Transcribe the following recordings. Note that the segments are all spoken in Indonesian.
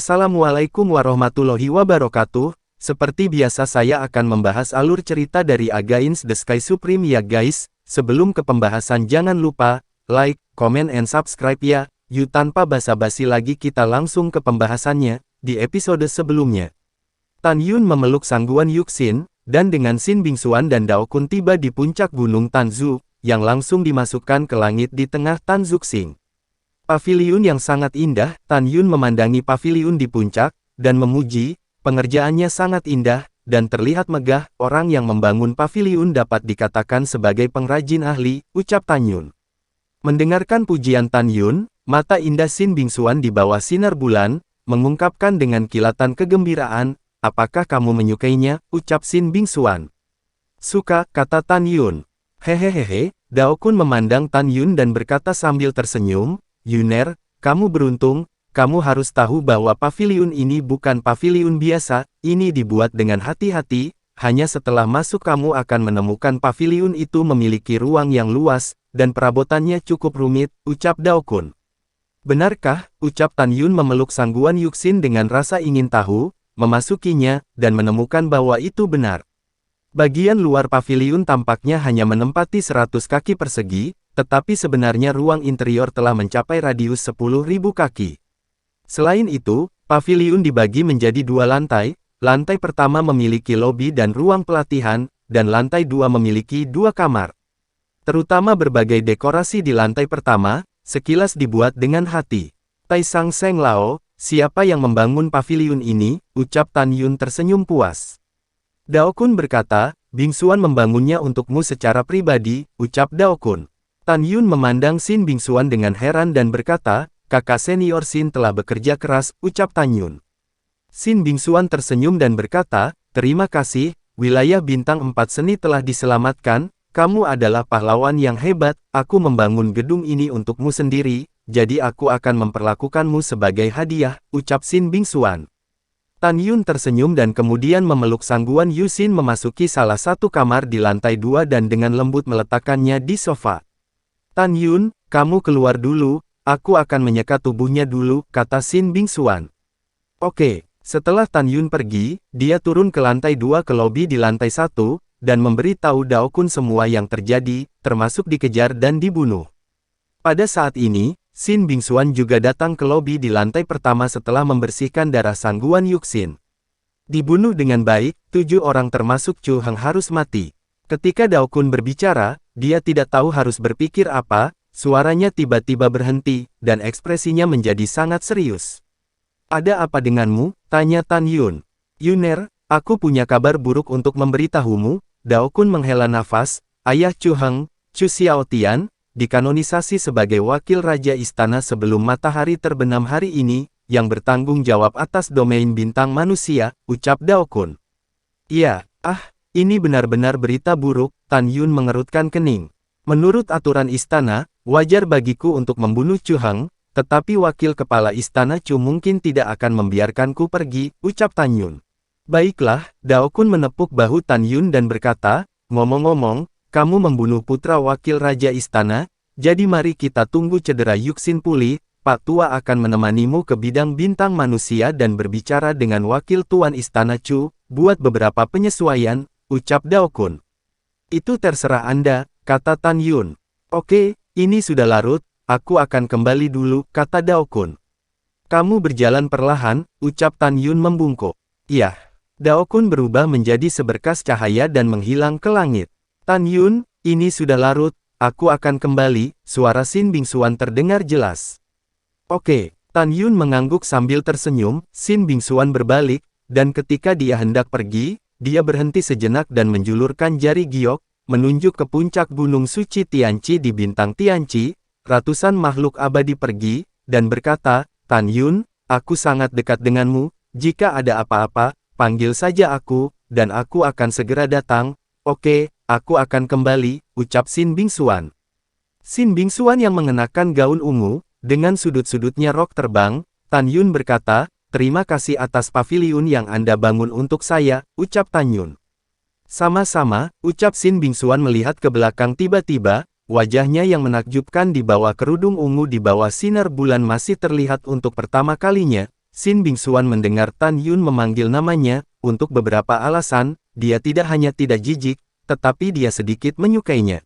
Assalamualaikum warahmatullahi wabarakatuh. Seperti biasa saya akan membahas alur cerita dari Against the Sky Supreme ya guys. Sebelum ke pembahasan jangan lupa, like, comment and subscribe ya. Yuk tanpa basa-basi lagi kita langsung ke pembahasannya. Di episode sebelumnya, Tan Yun memeluk sangguan Yuxin, dan dengan Xin Bingxuan dan Dao Kun tiba di puncak gunung Tanzu, yang langsung dimasukkan ke langit di tengah Tanzuxing. Paviliun yang sangat indah, Tan Yun memandangi paviliun di puncak, dan memuji, pengerjaannya sangat indah, dan terlihat megah. Orang yang membangun paviliun dapat dikatakan sebagai pengrajin ahli, ucap Tan Yun. Mendengarkan pujian Tan Yun, mata indah Xin Bingxuan di bawah sinar bulan, mengungkapkan dengan kilatan kegembiraan, apakah kamu menyukainya, ucap Xin Bingxuan. Suka, kata Tan Yun. Hehehehe, Dao Kun memandang Tan Yun dan berkata sambil tersenyum, Yuner, kamu beruntung, kamu harus tahu bahwa paviliun ini bukan paviliun biasa, ini dibuat dengan hati-hati, hanya setelah masuk kamu akan menemukan paviliun itu memiliki ruang yang luas, dan perabotannya cukup rumit, ucap Dao Kun. Benarkah, ucap Tan Yun memeluk sangguan Yuxin dengan rasa ingin tahu, memasukinya, dan menemukan bahwa itu benar. Bagian luar paviliun tampaknya hanya menempati 100 kaki persegi, tetapi sebenarnya ruang interior telah mencapai radius 10.000 kaki. Selain itu, paviliun dibagi menjadi dua lantai, lantai pertama memiliki lobi dan ruang pelatihan, dan lantai dua memiliki dua kamar. Terutama berbagai dekorasi di lantai pertama, sekilas dibuat dengan hati. Taisang Seng Lao, siapa yang membangun paviliun ini, ucap Tan Yun tersenyum puas. Dao Kun berkata, Bingxuan membangunnya untukmu secara pribadi, ucap Dao Kun. Tan Yun memandang Xin Bingxuan dengan heran dan berkata, kakak senior Xin telah bekerja keras, ucap Tan Yun. Xin Bingxuan tersenyum dan berkata, terima kasih, wilayah bintang 4 seni telah diselamatkan, kamu adalah pahlawan yang hebat, aku membangun gedung ini untukmu sendiri, jadi aku akan memperlakukanmu sebagai hadiah, ucap Xin Bingxuan. Tan Yun tersenyum dan kemudian memeluk sangguan Yuxin memasuki salah satu kamar di lantai 2 dan dengan lembut meletakkannya di sofa. Tan Yun, kamu keluar dulu, aku akan menyeka tubuhnya dulu, kata Xin Bingxuan. Oke, setelah Tan Yun pergi, dia turun ke lantai 2 ke lobi di lantai 1, dan memberi tahu Dao Kun semua yang terjadi, termasuk dikejar dan dibunuh. Pada saat ini, Xin Bingxuan juga datang ke lobi di lantai pertama setelah membersihkan darah sangguan Yuxin. Dibunuh dengan baik, 7 orang termasuk Chu Heng harus mati. Ketika Dao Kun berbicara, dia tidak tahu harus berpikir apa, suaranya tiba-tiba berhenti, dan ekspresinya menjadi sangat serius. Ada apa denganmu? Tanya Tan Yun. Yuner, aku punya kabar buruk untuk memberitahumu, Dao Kun menghela nafas, ayah Chu Heng, Chu Xiaotian, dikanonisasi sebagai wakil raja istana sebelum matahari terbenam hari ini, yang bertanggung jawab atas domain bintang manusia, ucap Dao Kun. Iya, ini benar-benar berita buruk, Tan Yun mengerutkan kening. Menurut aturan istana, wajar bagiku untuk membunuh Chu Heng, tetapi wakil kepala istana Chu mungkin tidak akan membiarkanku pergi, ucap Tan Yun. Baiklah, Dao Kun menepuk bahu Tan Yun dan berkata, ngomong-ngomong, kamu membunuh putra wakil raja istana, jadi mari kita tunggu cedera Yuxin pulih, Pak Tua akan menemanimu ke bidang bintang manusia dan berbicara dengan wakil tuan istana Chu, buat beberapa penyesuaian, ucap Dao Kun. Itu terserah Anda, kata Tan Yun. Oke, ini sudah larut, aku akan kembali dulu, kata Dao Kun. Kamu berjalan perlahan, ucap Tan Yun membungkuk. Iya. Dao Kun berubah menjadi seberkas cahaya dan menghilang ke langit. Tan Yun, ini sudah larut, aku akan kembali, suara Xin Bingxuan terdengar jelas. Oke, Tan Yun mengangguk sambil tersenyum, Xin Bingxuan berbalik, dan ketika dia hendak pergi, dia berhenti sejenak dan menjulurkan jari giok, menunjuk ke puncak gunung suci Tianqi di bintang Tianqi, ratusan makhluk abadi pergi, dan berkata, Tan Yun, aku sangat dekat denganmu, jika ada apa-apa, panggil saja aku, dan aku akan segera datang. Oke, aku akan kembali, ucap Xin Bingxuan. Xin Bingxuan yang mengenakan gaun ungu, dengan sudut-sudutnya rok terbang, Tan Yun berkata, terima kasih atas paviliun yang Anda bangun untuk saya, ucap Tan Yun. Sama-sama, ucap Xin Bingxuan melihat ke belakang tiba-tiba, wajahnya yang menakjubkan di bawah kerudung ungu di bawah sinar bulan masih terlihat untuk pertama kalinya, Xin Bingxuan mendengar Tan Yun memanggil namanya, untuk beberapa alasan, dia tidak hanya tidak jijik, tetapi dia sedikit menyukainya.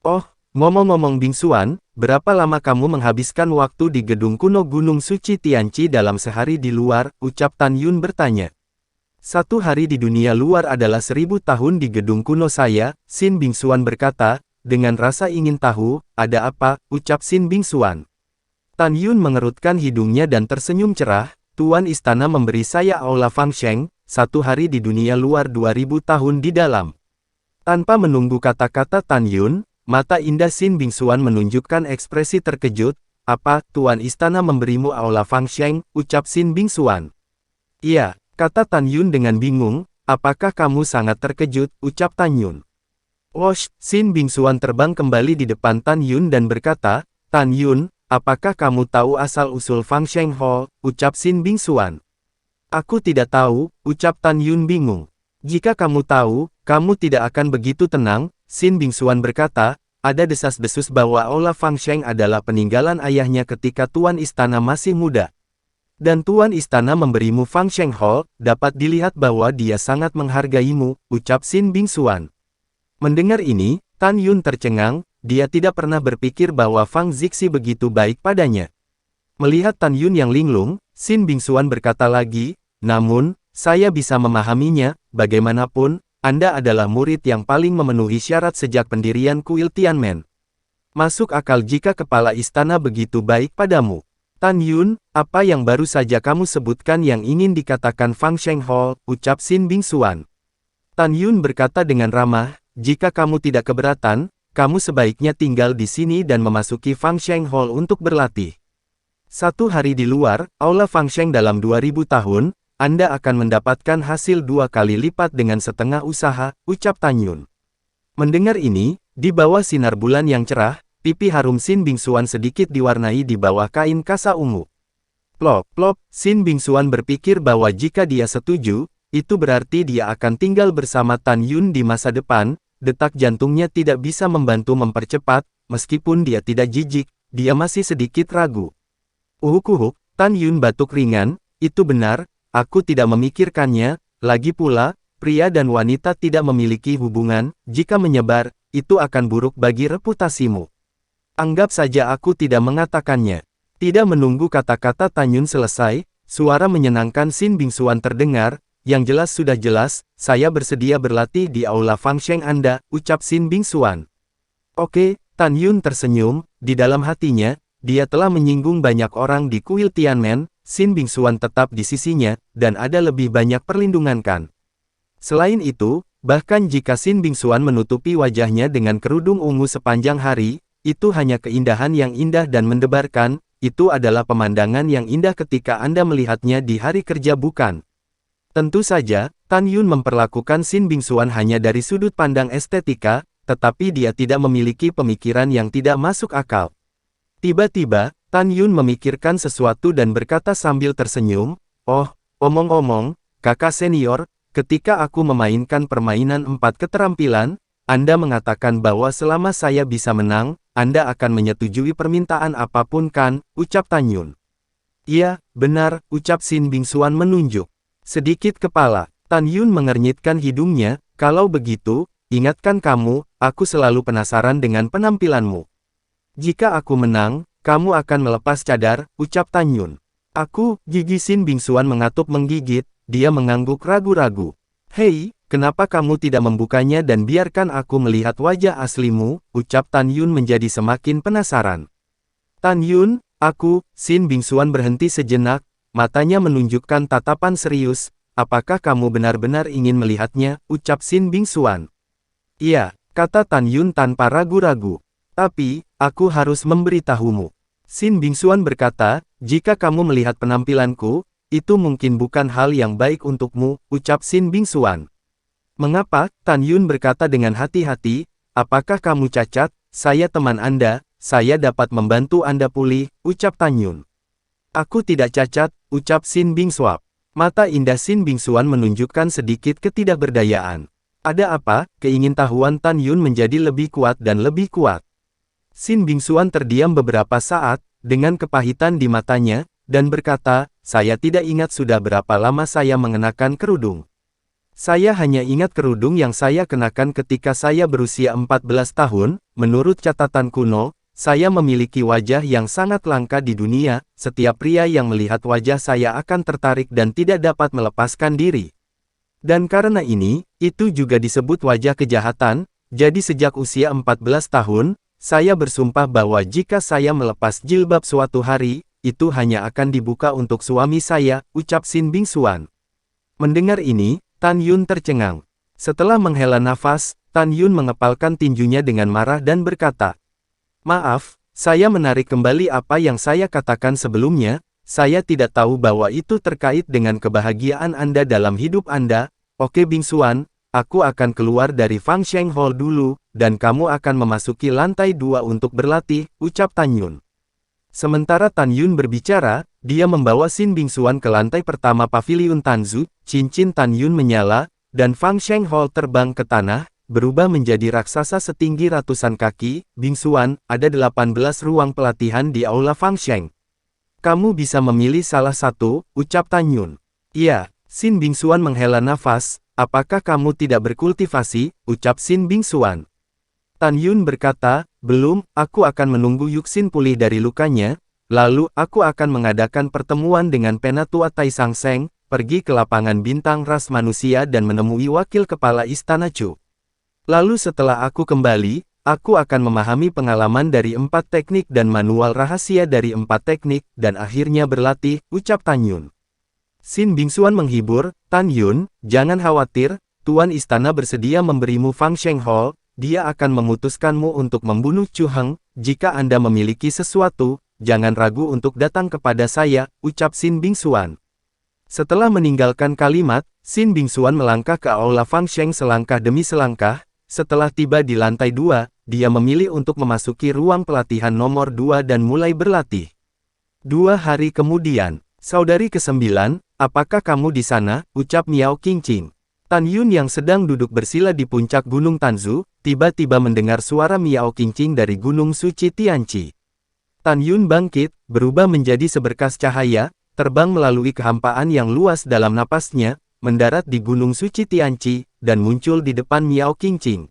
Oh, ngomong-ngomong Bingxuan, berapa lama kamu menghabiskan waktu di gedung kuno Gunung Suci Tianqi dalam sehari di luar, ucap Tan Yun bertanya. 1 hari di dunia luar adalah 1000 tahun di gedung kuno saya, Xin Bingxuan berkata, dengan rasa ingin tahu, ada apa, ucap Xin Bingxuan. Tan Yun mengerutkan hidungnya dan tersenyum cerah, Tuan Istana memberi saya Aula Fangsheng, 1 hari di dunia luar 2000 tahun di dalam. Tanpa menunggu kata-kata Tan Yun, mata indah Xin Bingxuan menunjukkan ekspresi terkejut, apa, Tuan Istana memberimu Aula Fangsheng, ucap Xin Bingxuan. Iya. Kata Tan Yun dengan bingung, apakah kamu sangat terkejut, ucap Tan Yun. Wosh, Xin Bingxuan terbang kembali di depan Tan Yun dan berkata, Tan Yun, apakah kamu tahu asal-usul Fangsheng Hall, ucap Xin Bingxuan. Aku tidak tahu, ucap Tan Yun bingung. Jika kamu tahu, kamu tidak akan begitu tenang, Xin Bingxuan berkata, ada desas-desus bahwa Aula Fangsheng adalah peninggalan ayahnya ketika Tuan Istana masih muda. Dan Tuan Istana memberimu Fangsheng Hall, dapat dilihat bahwa dia sangat menghargaimu, ucap Xin Bingxuan. Mendengar ini, Tan Yun tercengang, dia tidak pernah berpikir bahwa Fang Zixi begitu baik padanya. Melihat Tan Yun yang linglung, Xin Bingxuan berkata lagi, namun, saya bisa memahaminya, bagaimanapun, Anda adalah murid yang paling memenuhi syarat sejak pendirian kuil Tianmen. Masuk akal jika kepala istana begitu baik padamu. Tan Yun, apa yang baru saja kamu sebutkan yang ingin dikatakan Fangsheng Hall, ucap Xin Bingxuan. Tan Yun berkata dengan ramah, jika kamu tidak keberatan, kamu sebaiknya tinggal di sini dan memasuki Fangsheng Hall untuk berlatih. 1 hari di luar, Aula Fangsheng dalam 2000 tahun, Anda akan mendapatkan hasil 2 kali lipat dengan setengah usaha, ucap Tan Yun. Mendengar ini, di bawah sinar bulan yang cerah, pipi harum Xin Bingxuan sedikit diwarnai di bawah kain kasa ungu. Plop, plop, Xin Bingxuan berpikir bahwa jika dia setuju, itu berarti dia akan tinggal bersama Tan Yun di masa depan, detak jantungnya tidak bisa membantu mempercepat, meskipun dia tidak jijik, dia masih sedikit ragu. Uhuk-uhuk, Tan Yun batuk ringan, itu benar, aku tidak memikirkannya, lagi pula, pria dan wanita tidak memiliki hubungan, jika menyebar, itu akan buruk bagi reputasimu. Anggap saja aku tidak mengatakannya. Tidak menunggu kata-kata Tan Yun selesai, suara menyenangkan Xin Bingxuan terdengar, yang jelas sudah jelas, saya bersedia berlatih di Aula Fangsheng Anda, ucap Xin Bingxuan. Oke, Tan Yun tersenyum, di dalam hatinya, dia telah menyinggung banyak orang di kuil Tianmen, Xin Bingxuan tetap di sisinya, dan ada lebih banyak perlindungan kan. Selain itu, bahkan jika Xin Bingxuan menutupi wajahnya dengan kerudung ungu sepanjang hari, itu hanya keindahan yang indah dan mendebarkan, itu adalah pemandangan yang indah ketika Anda melihatnya di hari kerja bukan? Tentu saja, Tan Yun memperlakukan Xin Bingxuan hanya dari sudut pandang estetika, tetapi dia tidak memiliki pemikiran yang tidak masuk akal. Tiba-tiba, Tan Yun memikirkan sesuatu dan berkata sambil tersenyum, oh, omong-omong, kakak senior, ketika aku memainkan permainan 4 keterampilan, Anda mengatakan bahwa selama saya bisa menang, Anda akan menyetujui permintaan apapun kan, ucap Tan Yun. Iya, benar, ucap Xin Bingxuan menunjuk. Sedikit kepala, Tan Yun mengernyitkan hidungnya, kalau begitu, ingatkan kamu, aku selalu penasaran dengan penampilanmu. Jika aku menang, kamu akan melepas cadar, ucap Tan Yun. Aku, gigi Xin Bingxuan mengatuk menggigit, dia mengangguk ragu-ragu. Hei, kenapa kamu tidak membukanya dan biarkan aku melihat wajah aslimu, ucap Tan Yun menjadi semakin penasaran. Tan Yun, aku, Xin Bingxuan berhenti sejenak, matanya menunjukkan tatapan serius, apakah kamu benar-benar ingin melihatnya, ucap Xin Bingxuan. Iya, kata Tan Yun tanpa ragu-ragu. Tapi, aku harus memberitahumu. Xin Bingxuan berkata, jika kamu melihat penampilanku, itu mungkin bukan hal yang baik untukmu, ucap Xin Bingxuan. Mengapa? Tan Yun berkata dengan hati-hati, apakah kamu cacat? Saya teman Anda, saya dapat membantu Anda pulih, ucap Tan Yun. Aku tidak cacat, ucap Xin Bingxuan. Mata indah Xin Bingxuan menunjukkan sedikit ketidakberdayaan. Ada apa? Keingintahuan Tan Yun menjadi lebih kuat dan lebih kuat. Xin Bingxuan terdiam beberapa saat, dengan kepahitan di matanya, dan berkata, saya tidak ingat sudah berapa lama saya mengenakan kerudung. Saya hanya ingat kerudung yang saya kenakan ketika saya berusia 14 tahun, menurut catatan kuno, saya memiliki wajah yang sangat langka di dunia, setiap pria yang melihat wajah saya akan tertarik dan tidak dapat melepaskan diri. Dan karena ini, itu juga disebut wajah kejahatan, jadi sejak usia 14 tahun, saya bersumpah bahwa jika saya melepas jilbab suatu hari, itu hanya akan dibuka untuk suami saya, ucap Sin Bingsuan. Mendengar ini, Tan Yun tercengang. Setelah menghela nafas, Tan Yun mengepalkan tinjunya dengan marah dan berkata, "Maaf, saya menarik kembali apa yang saya katakan sebelumnya, saya tidak tahu bahwa itu terkait dengan kebahagiaan Anda dalam hidup Anda. Oke Bingsuan, aku akan keluar dari Fangsheng Hall dulu, dan kamu akan memasuki lantai 2 untuk berlatih," ucap Tan Yun. Sementara Tan Yun berbicara, dia membawa Sin Bingsuan ke lantai pertama Paviliun Tanzu, cincin Tan Yun menyala, dan Fangsheng Hall terbang ke tanah, berubah menjadi raksasa setinggi ratusan kaki. Bingsuan, ada 18 ruang pelatihan di Aula Fangsheng. Kamu bisa memilih salah satu, ucap Tan Yun. Iya, Sin Bingsuan menghela nafas, apakah kamu tidak berkultivasi, ucap Sin Bingsuan. Tan Yun berkata, belum, aku akan menunggu Yuxin pulih dari lukanya, lalu aku akan mengadakan pertemuan dengan Penatua Tai Sang Seng, pergi ke lapangan bintang ras manusia dan menemui wakil kepala istana Chu. Lalu setelah aku kembali, aku akan memahami pengalaman dari 4 teknik dan manual rahasia dari 4 teknik, dan akhirnya berlatih, ucap Tan Yun. Sin Bingsuan menghibur, Tan Yun, jangan khawatir, Tuan Istana bersedia memberimu Fangsheng Hall, dia akan memutuskanmu untuk membunuh Chu Heng, jika Anda memiliki sesuatu, jangan ragu untuk datang kepada saya, ucap Sin Bingsuan. Setelah meninggalkan kalimat, Sin Bingsuan melangkah ke Aula Fangsheng selangkah demi selangkah. Setelah tiba di lantai 2, dia memilih untuk memasuki ruang pelatihan nomor 2 dan mulai berlatih. 2 hari kemudian, saudari ke-9, apakah kamu di sana, ucap Miao Qingqing. Tan Yun yang sedang duduk bersila di puncak Gunung Tanzu, tiba-tiba mendengar suara Miao Qingqing dari Gunung Suci Tianqi. Tan Yun bangkit, berubah menjadi seberkas cahaya, terbang melalui kehampaan yang luas dalam napasnya, mendarat di Gunung Suci Tianqi, dan muncul di depan Miao Qingqing.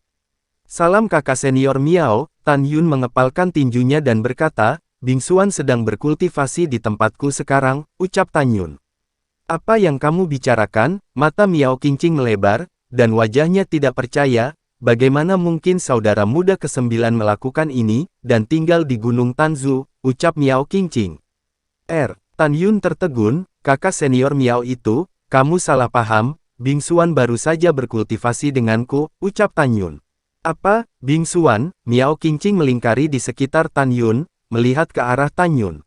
Salam kakak senior Miao, Tan Yun mengepalkan tinjunya dan berkata, Bingsuan sedang berkultivasi di tempatku sekarang, ucap Tan Yun. Apa yang kamu bicarakan? Mata Miao Qingqing melebar, dan wajahnya tidak percaya, bagaimana mungkin saudara muda ke-9 melakukan ini, dan tinggal di Gunung Tanzu, ucap Miao Qingqing. Tan Yun tertegun, kakak senior Miao itu, kamu salah paham, Bingsuan baru saja berkultivasi denganku, ucap Tan Yun. Apa, Bingsuan? Miao Qingqing melingkari di sekitar Tan Yun, melihat ke arah Tan Yun.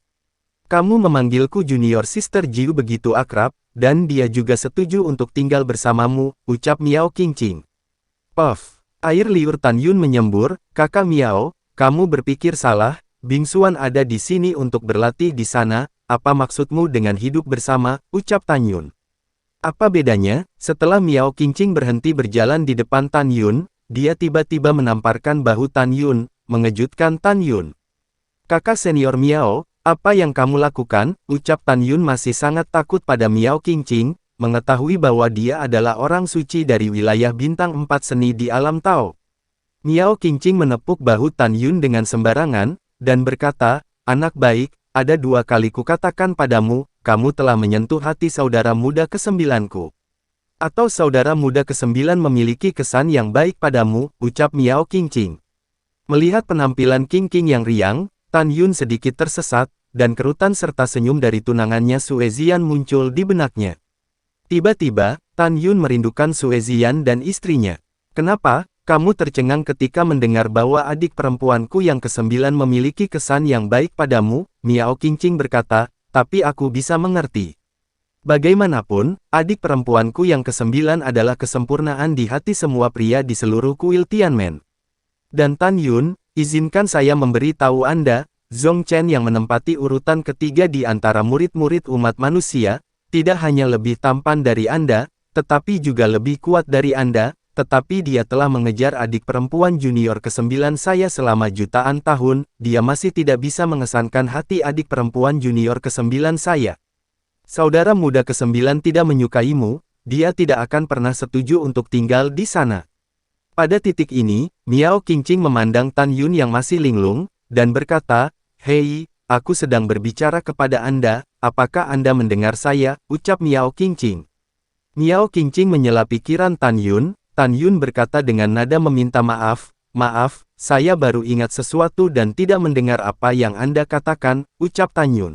Kamu memanggilku Junior Sister Jiu begitu akrab, dan dia juga setuju untuk tinggal bersamamu, ucap Miao Qingqing. Puff, air liur Tan Yun menyembur, kakak Miao, kamu berpikir salah, Bingsuan ada di sini untuk berlatih di sana, apa maksudmu dengan hidup bersama, ucap Tan Yun. Apa bedanya? Setelah Miao Qingqing berhenti berjalan di depan Tan Yun, dia tiba-tiba menamparkan bahu Tan Yun, mengejutkan Tan Yun. Kakak senior Miao, apa yang kamu lakukan? Ucap Tan Yun masih sangat takut pada Miao Qingqing, mengetahui bahwa dia adalah orang suci dari wilayah bintang 4 seni di alam Tao. Miao Qingqing menepuk bahu Tan Yun dengan sembarangan, dan berkata, anak baik, ada 2 kali kukatakan padamu, kamu telah menyentuh hati saudara muda ke-9ku. Atau saudara muda ke-9 memiliki kesan yang baik padamu, ucap Miao Qingqing. Melihat penampilan Qingqing yang riang, Tan Yun sedikit tersesat, dan kerutan serta senyum dari tunangannya Sue Zian muncul di benaknya. Tiba-tiba, Tan Yun merindukan Sue Zian dan istrinya. Kenapa, kamu tercengang ketika mendengar bahwa adik perempuanku yang ke-9 memiliki kesan yang baik padamu? Miao Qingqing berkata, tapi aku bisa mengerti. Bagaimanapun, adik perempuanku yang ke-9 adalah kesempurnaan di hati semua pria di seluruh kuil Tianmen. Dan Tan Yun, izinkan saya memberi tahu Anda, Zhong Chen yang menempati urutan ketiga di antara murid-murid umat manusia, tidak hanya lebih tampan dari Anda, tetapi juga lebih kuat dari Anda, tetapi dia telah mengejar adik perempuan junior ke-9 saya selama jutaan tahun, dia masih tidak bisa mengesankan hati adik perempuan junior ke-9 saya. Saudara muda ke-9 tidak menyukaimu, dia tidak akan pernah setuju untuk tinggal di sana. Pada titik ini, Miao Qingqing memandang Tan Yun yang masih linglung, dan berkata, "Hei, aku sedang berbicara kepada Anda, apakah Anda mendengar saya?" ucap Miao Qingqing. Miao Qingqing menyela pikiran Tan Yun. Tan Yun berkata dengan nada meminta maaf, "Maaf, saya baru ingat sesuatu dan tidak mendengar apa yang Anda katakan," ucap Tan Yun.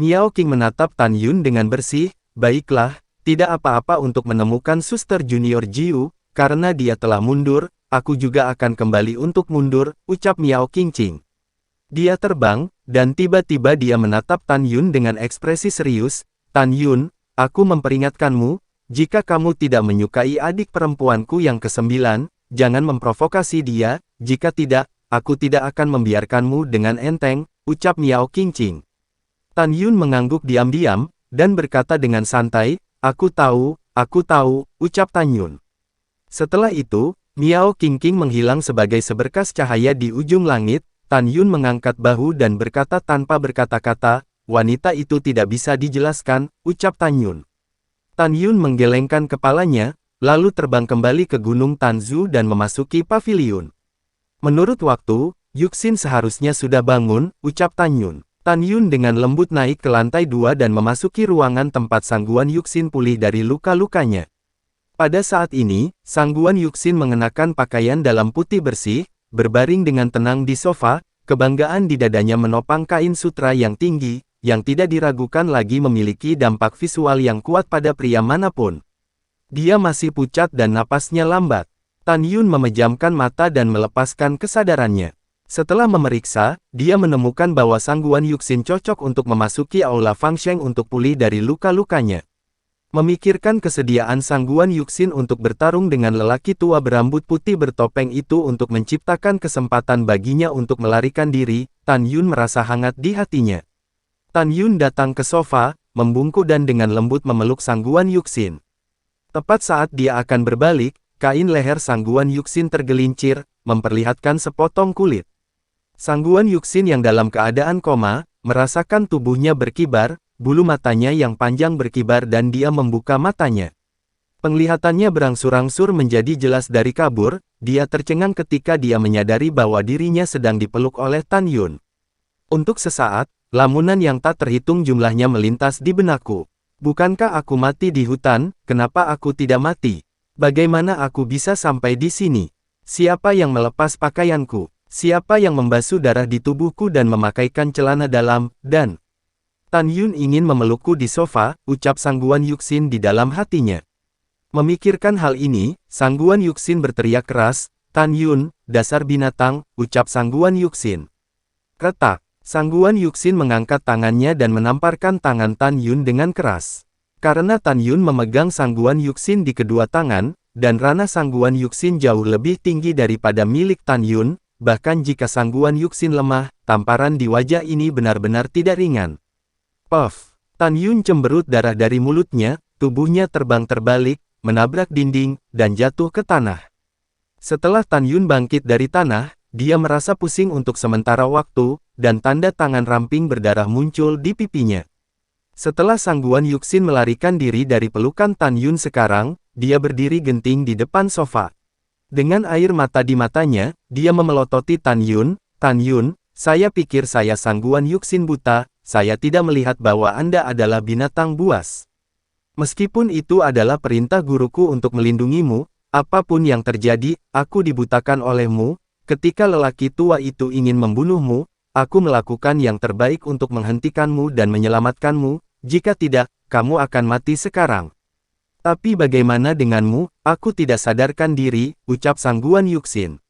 Miao Qing menatap Tan Yun dengan bersih, "Baiklah, tidak apa-apa untuk menemukan suster junior Jiu, karena dia telah mundur, aku juga akan kembali untuk mundur," ucap Miao Qingqing. Dia terbang, dan tiba-tiba dia menatap Tan Yun dengan ekspresi serius, "Tan Yun, aku memperingatkanmu, jika kamu tidak menyukai adik perempuanku yang ke-9, jangan memprovokasi dia, jika tidak, aku tidak akan membiarkanmu dengan enteng," ucap Miao Qingqing. Tan Yun mengangguk diam-diam, dan berkata dengan santai, aku tahu, ucap Tan Yun. Setelah itu, Miao Qingqing menghilang sebagai seberkas cahaya di ujung langit. Tan Yun mengangkat bahu dan berkata tanpa berkata-kata, "Wanita itu tidak bisa dijelaskan," ucap Tan Yun. Tan Yun menggelengkan kepalanya, lalu terbang kembali ke Gunung Tanzu dan memasuki paviliun. "Menurut waktu, Yuxin seharusnya sudah bangun," ucap Tan Yun. Tan Yun dengan lembut naik ke lantai 2 dan memasuki ruangan tempat Sangguan Yuxin pulih dari luka-lukanya. Pada saat ini, Sangguan Yuxin mengenakan pakaian dalam putih bersih, berbaring dengan tenang di sofa, kebanggaan di dadanya menopang kain sutra yang tinggi, yang tidak diragukan lagi memiliki dampak visual yang kuat pada pria manapun. Dia masih pucat dan napasnya lambat. Tan Yun memejamkan mata dan melepaskan kesadarannya. Setelah memeriksa, dia menemukan bahwa Sangguan Yuxin cocok untuk memasuki aula Fangsheng untuk pulih dari luka-lukanya. Memikirkan kesediaan Sangguan Yuxin untuk bertarung dengan lelaki tua berambut putih bertopeng itu untuk menciptakan kesempatan baginya untuk melarikan diri, Tan Yun merasa hangat di hatinya. Tan Yun datang ke sofa, membungkuk dan dengan lembut memeluk Sangguan Yuxin. Tepat saat dia akan berbalik, kain leher Sangguan Yuxin tergelincir, memperlihatkan sepotong kulit. Sangguan Yuxin yang dalam keadaan koma, merasakan tubuhnya berkibar, bulu matanya yang panjang berkibar dan dia membuka matanya. Penglihatannya berangsur-angsur menjadi jelas dari kabur, dia tercengang ketika dia menyadari bahwa dirinya sedang dipeluk oleh Tan Yun. Untuk sesaat, lamunan yang tak terhitung jumlahnya melintas di benakku. Bukankah aku mati di hutan, kenapa aku tidak mati? Bagaimana aku bisa sampai di sini? Siapa yang melepas pakaianku? Siapa yang membasuh darah di tubuhku dan memakaikan celana dalam, dan... Tan Yun ingin memelukku di sofa, ucap Sangguan Yuxin di dalam hatinya. Memikirkan hal ini, Sangguan Yuxin berteriak keras, "Tan Yun, dasar binatang," ucap Sangguan Yuxin. Retak. Sangguan Yuxin mengangkat tangannya dan menamparkan tangan Tan Yun dengan keras. Karena Tan Yun memegang Sangguan Yuxin di kedua tangan, dan ranah Sangguan Yuxin jauh lebih tinggi daripada milik Tan Yun, bahkan jika Sangguan Yuxin lemah, tamparan di wajah ini benar-benar tidak ringan. Puff! Tan Yun cemberut darah dari mulutnya, tubuhnya terbang terbalik, menabrak dinding, dan jatuh ke tanah. Setelah Tan Yun bangkit dari tanah, dia merasa pusing untuk sementara waktu, dan tanda tangan ramping berdarah muncul di pipinya. Setelah Sangguan Yuxin melarikan diri dari pelukan Tan Yun sekarang, dia berdiri genting di depan sofa. Dengan air mata di matanya, dia memelototi Tan Yun, "Tan Yun, saya pikir saya Sangguan Yuxin buta, saya tidak melihat bahwa Anda adalah binatang buas. Meskipun itu adalah perintah guruku untuk melindungimu, apapun yang terjadi, aku dibutakan olehmu. Ketika lelaki tua itu ingin membunuhmu, aku melakukan yang terbaik untuk menghentikanmu dan menyelamatkanmu, jika tidak, kamu akan mati sekarang. Tapi bagaimana denganmu, aku tidak sadarkan diri," ucap Sangguan Yuxin.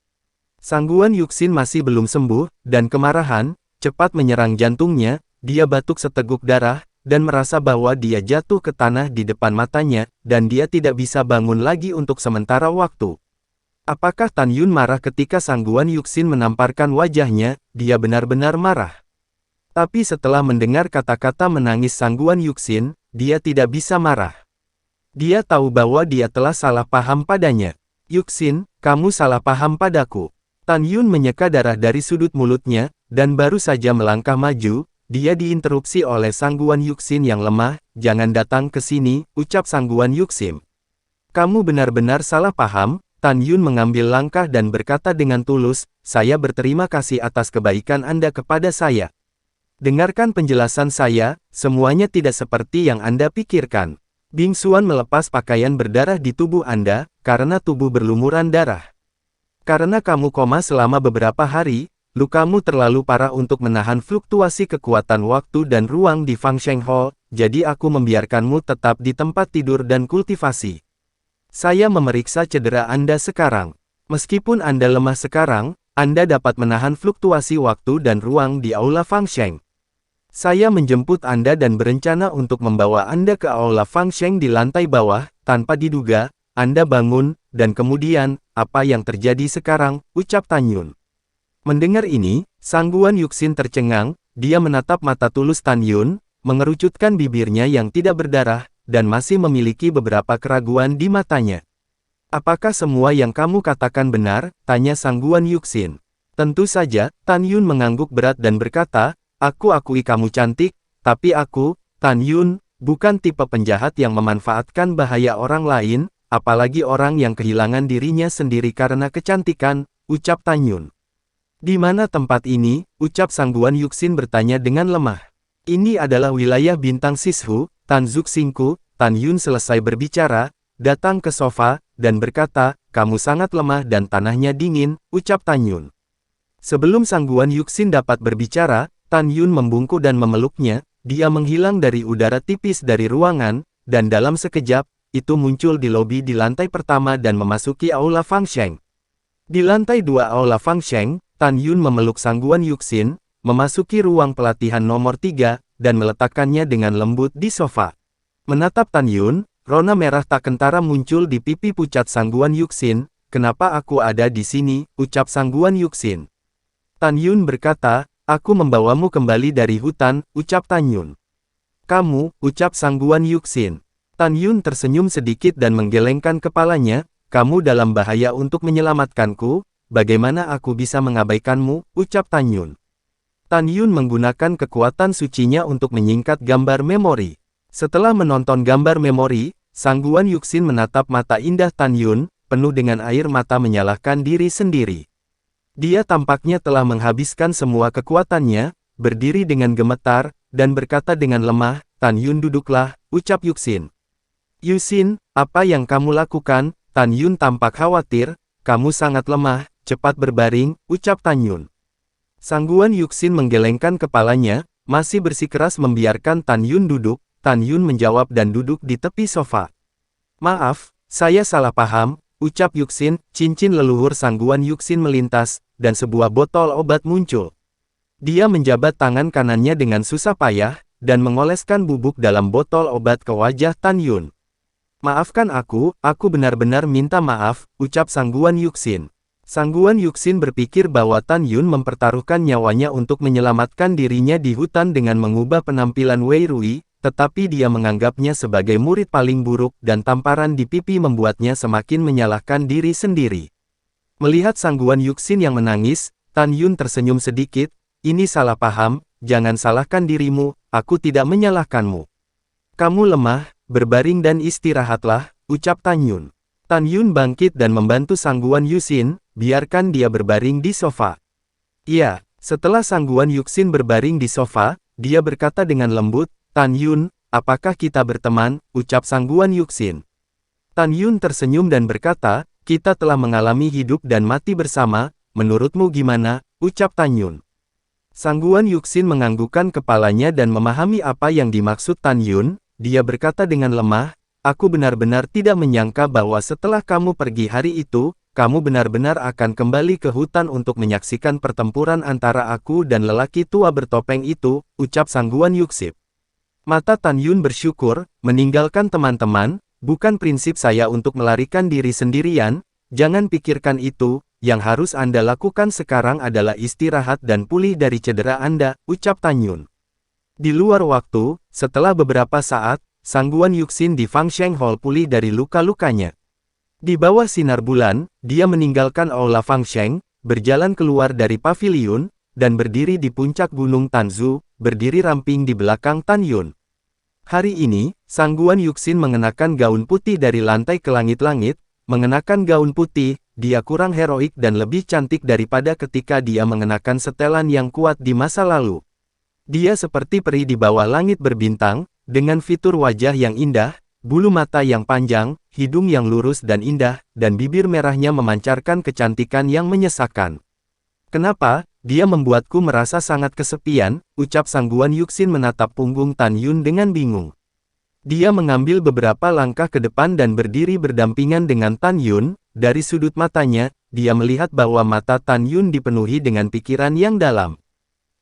Sangguan Yuxin masih belum sembuh, dan kemarahan cepat menyerang jantungnya, dia batuk seteguk darah, dan merasa bahwa dia jatuh ke tanah di depan matanya, dan dia tidak bisa bangun lagi untuk sementara waktu. Apakah Tan Yun marah ketika Sangguan Yuxin menamparkan wajahnya? Dia benar-benar marah. Tapi setelah mendengar kata-kata menangis Sangguan Yuxin, dia tidak bisa marah. Dia tahu bahwa dia telah salah paham padanya. Yuxin, kamu salah paham padaku. Tan Yun menyeka darah dari sudut mulutnya, dan baru saja melangkah maju, dia diinterupsi oleh Sangguan Yuxin yang lemah. Jangan datang ke sini, ucap Sangguan Yuxin. Kamu benar-benar salah paham. Tan Yun mengambil langkah dan berkata dengan tulus, saya berterima kasih atas kebaikan Anda kepada saya. Dengarkan penjelasan saya, semuanya tidak seperti yang Anda pikirkan. Bing Xuan melepas pakaian berdarah di tubuh Anda, karena tubuh berlumuran darah. Karena kamu koma selama beberapa hari, lukamu terlalu parah untuk menahan fluktuasi kekuatan waktu dan ruang di Fangsheng Hall, jadi aku membiarkanmu tetap di tempat tidur dan kultivasi. Saya memeriksa cedera Anda sekarang. Meskipun Anda lemah sekarang, Anda dapat menahan fluktuasi waktu dan ruang di Aula Fangsheng. Saya menjemput Anda dan berencana untuk membawa Anda ke Aula Fangsheng di lantai bawah. Tanpa diduga, Anda bangun, dan kemudian, apa yang terjadi sekarang, ucap Tan Yun. Mendengar ini, Sangguan Yuxin tercengang, dia menatap mata tulus Tan Yun, mengerucutkan bibirnya yang tidak berdarah, dan masih memiliki beberapa keraguan di matanya. Apakah semua yang kamu katakan benar? Tanya Sangguan Yuxin. Tentu saja, Tan Yun mengangguk berat dan berkata, aku akui kamu cantik, tapi aku, Tan Yun, bukan tipe penjahat yang memanfaatkan bahaya orang lain, apalagi orang yang kehilangan dirinya sendiri karena kecantikan, ucap Tan Yun. Di mana tempat ini? Ucap Sangguan Yuxin bertanya dengan lemah. Ini adalah wilayah bintang Sishu, Tan Zuxingku. Tan Yun selesai berbicara, datang ke sofa, dan berkata, kamu sangat lemah dan tanahnya dingin, ucap Tan Yun. Sebelum Sangguan Yuxin dapat berbicara, Tan Yun membungkuk dan memeluknya, dia menghilang dari udara tipis dari ruangan, dan dalam sekejap, itu muncul di lobi di lantai pertama dan memasuki Aula Fangsheng. Di lantai 2 Aula Fangsheng, Tan Yun memeluk Sangguan Yuxin, memasuki ruang pelatihan nomor 3, dan meletakkannya dengan lembut di sofa. Menatap Tan Yun, rona merah tak kentara muncul di pipi pucat Sangguan Yuxin, kenapa aku ada di sini, ucap Sangguan Yuxin. Tan Yun berkata, aku membawamu kembali dari hutan, ucap Tan Yun. Kamu, ucap Sangguan Yuxin. Tan Yun tersenyum sedikit dan menggelengkan kepalanya, kamu dalam bahaya untuk menyelamatkanku, bagaimana aku bisa mengabaikanmu, ucap Tan Yun. Tan Yun menggunakan kekuatan sucinya untuk menyingkat gambar memori. Setelah menonton gambar memori, Sangguan Yuxin menatap mata indah Tan Yun, penuh dengan air mata menyalahkan diri sendiri. Dia tampaknya telah menghabiskan semua kekuatannya, berdiri dengan gemetar, dan berkata dengan lemah, Tan Yun duduklah, ucap Yuxin. Yuxin, apa yang kamu lakukan? Tan Yun tampak khawatir, kamu sangat lemah, cepat berbaring, ucap Tan Yun. Sangguan Yuxin menggelengkan kepalanya, masih bersikeras membiarkan Tan Yun duduk. Tan Yun menjawab dan duduk di tepi sofa. Maaf, saya salah paham, ucap Yuxin. Cincin leluhur Sangguan Yuxin melintas, dan sebuah botol obat muncul. Dia menjabat tangan kanannya dengan susah payah, dan mengoleskan bubuk dalam botol obat ke wajah Tan Yun. Maafkan aku benar-benar minta maaf, ucap Sangguan Yuxin. Sangguan Yuxin berpikir bahwa Tan Yun mempertaruhkan nyawanya untuk menyelamatkan dirinya di hutan dengan mengubah penampilan Wei Rui, tetapi dia menganggapnya sebagai murid paling buruk dan tamparan di pipi membuatnya semakin menyalahkan diri sendiri. Melihat Sangguan Yuxin yang menangis, Tan Yun tersenyum sedikit, ini salah paham, jangan salahkan dirimu, aku tidak menyalahkanmu. Kamu lemah, berbaring dan istirahatlah, ucap Tan Yun. Tan Yun bangkit dan membantu Sangguan Yuxin, biarkan dia berbaring di sofa. Iya, setelah Sangguan Yuxin berbaring di sofa, dia berkata dengan lembut, Tan Yun, apakah kita berteman, ucap Sangguan Yuxin. Tan Yun tersenyum dan berkata, kita telah mengalami hidup dan mati bersama, menurutmu gimana, ucap Tan Yun. Sangguan Yuxin menganggukkan kepalanya dan memahami apa yang dimaksud Tan Yun, dia berkata dengan lemah, aku benar-benar tidak menyangka bahwa setelah kamu pergi hari itu, kamu benar-benar akan kembali ke hutan untuk menyaksikan pertempuran antara aku dan lelaki tua bertopeng itu, ucap Sangguan Yuxin. Mata Tan Yun bersyukur, meninggalkan teman-teman, bukan prinsip saya untuk melarikan diri sendirian, jangan pikirkan itu, yang harus Anda lakukan sekarang adalah istirahat dan pulih dari cedera Anda, ucap Tan Yun. Di luar waktu, setelah beberapa saat, Sangguan Yuxin di Fangsheng Hall pulih dari luka-lukanya. Di bawah sinar bulan, dia meninggalkan Aula Fangsheng, berjalan keluar dari paviliun, dan berdiri di puncak Gunung Tanzu, berdiri ramping di belakang Tan Yun. Hari ini, Sang Guan Yuxin mengenakan gaun putih dari lantai ke langit-langit, mengenakan gaun putih, dia kurang heroik dan lebih cantik daripada ketika dia mengenakan setelan yang kuat di masa lalu. Dia seperti peri di bawah langit berbintang, dengan fitur wajah yang indah, bulu mata yang panjang, hidung yang lurus dan indah, dan bibir merahnya memancarkan kecantikan yang menyesakkan. Kenapa? Dia membuatku merasa sangat kesepian, ucap Sang Guan Yuxin menatap punggung Tan Yun dengan bingung. Dia mengambil beberapa langkah ke depan dan berdiri berdampingan dengan Tan Yun, dari sudut matanya, dia melihat bahwa mata Tan Yun dipenuhi dengan pikiran yang dalam.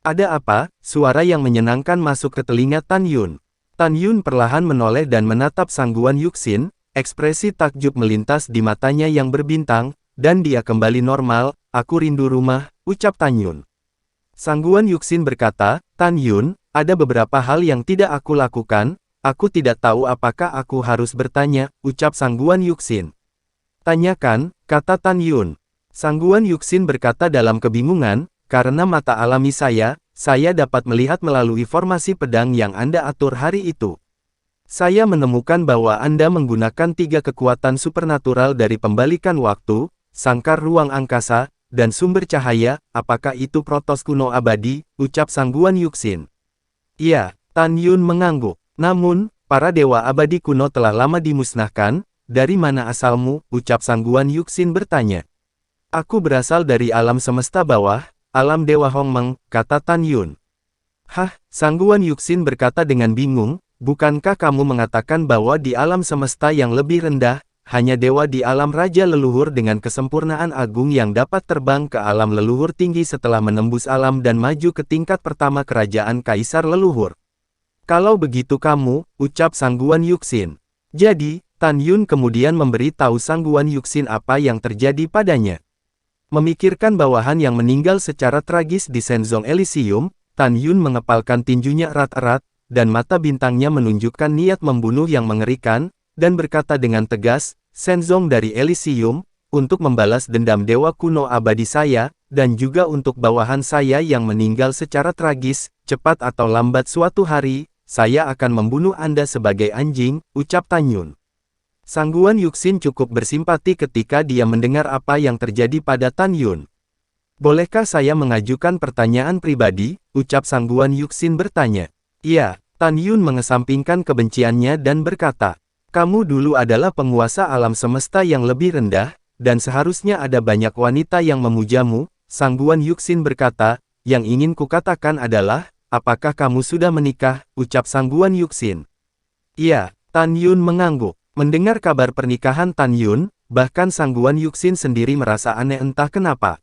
Ada apa? Suara yang menyenangkan masuk ke telinga Tan Yun. Tan Yun perlahan menoleh dan menatap Sang Guan Yuxin, ekspresi takjub melintas di matanya yang berbintang, dan dia kembali normal. Aku rindu rumah, ucap Tan Yun. Sang Guan Yuxin berkata, Tan Yun, ada beberapa hal yang tidak aku lakukan, aku tidak tahu apakah aku harus bertanya, ucap Sang Guan Yuxin. Tanyakan, kata Tan Yun. Sang Guan Yuxin berkata dalam kebingungan, karena mata alami saya dapat melihat melalui formasi pedang yang Anda atur hari itu. Saya menemukan bahwa Anda menggunakan 3 kekuatan supernatural dari pembalikan waktu, sangkar ruang angkasa, dan sumber cahaya. Apakah itu Protos kuno abadi, ucap Sang Guan Yuxin. Iya, Tan Yun mengangguk. Namun, para dewa abadi kuno telah lama dimusnahkan. Dari mana asalmu, ucap Sang Guan Yuxin bertanya. Aku berasal dari alam semesta bawah, alam Dewa Hongmeng, kata Tan Yun. Hah, Sang Guan Yuxin berkata dengan bingung, bukankah kamu mengatakan bahwa di alam semesta yang lebih rendah, hanya dewa di alam raja leluhur dengan kesempurnaan agung yang dapat terbang ke alam leluhur tinggi setelah menembus alam dan maju ke tingkat pertama kerajaan kaisar leluhur. Kalau begitu kamu, ucap Sang Guan Yuxin. Jadi, Tan Yun kemudian memberi tahu Sang Guan Yuxin apa yang terjadi padanya. Memikirkan bawahan yang meninggal secara tragis di Shenzong Elysium, Tan Yun mengepalkan tinjunya erat-erat, dan mata bintangnya menunjukkan niat membunuh yang mengerikan, dan berkata dengan tegas, Shenzong dari Elysium, untuk membalas dendam dewa kuno abadi saya, dan juga untuk bawahan saya yang meninggal secara tragis, cepat atau lambat suatu hari, saya akan membunuh Anda sebagai anjing, ucap Tan Yun. Sang Guan Yuxin cukup bersimpati ketika dia mendengar apa yang terjadi pada Tan Yun. Bolehkah saya mengajukan pertanyaan pribadi, ucap Sang Guan Yuxin bertanya. Iya, Tan Yun mengesampingkan kebenciannya dan berkata, kamu dulu adalah penguasa alam semesta yang lebih rendah, dan seharusnya ada banyak wanita yang memujamu. Sang Guan Yuxin berkata, yang ingin kukatakan adalah, apakah kamu sudah menikah, ucap Sang Guan Yuxin. Iya, Tan Yun mengangguk. Mendengar kabar pernikahan Tan Yun, bahkan Sang Guan Yuxin sendiri merasa aneh entah kenapa.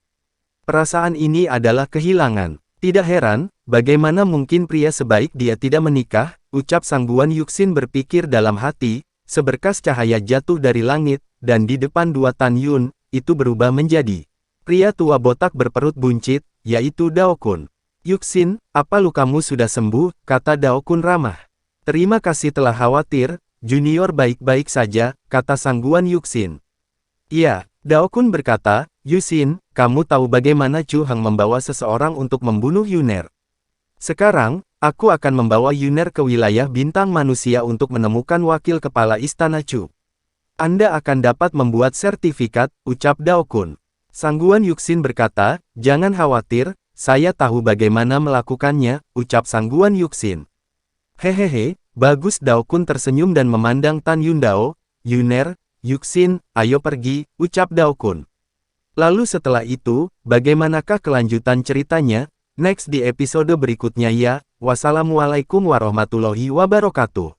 Perasaan ini adalah kehilangan. Tidak heran, bagaimana mungkin pria sebaik dia tidak menikah, ucap Sang Guan Yuxin berpikir dalam hati, seberkas cahaya jatuh dari langit, dan di depan dua Tan Yun, itu berubah menjadi pria tua botak berperut buncit, yaitu Dao Kun. Yuxin, apa lukamu sudah sembuh, kata Dao Kun ramah. Terima kasih telah khawatir, Junior baik-baik saja, kata Sang Guan Yuxin. Iya, Dao Kun berkata, Yuxin, kamu tahu bagaimana Chu Heng membawa seseorang untuk membunuh Yuner. Sekarang, aku akan membawa Yuner ke wilayah bintang manusia untuk menemukan wakil kepala istana Chu. Anda akan dapat membuat sertifikat, ucap Dao Kun. Sang Guan Yuxin berkata, jangan khawatir, saya tahu bagaimana melakukannya, ucap Sang Guan Yuxin. Hehehe. Bagus. Dao Kun tersenyum dan memandang Tan Yun. Dao, Yuner, Yuxin, ayo pergi, ucap Dao Kun. Lalu setelah itu, bagaimanakah kelanjutan ceritanya? Next di episode berikutnya ya. Wassalamualaikum warahmatullahi wabarakatuh.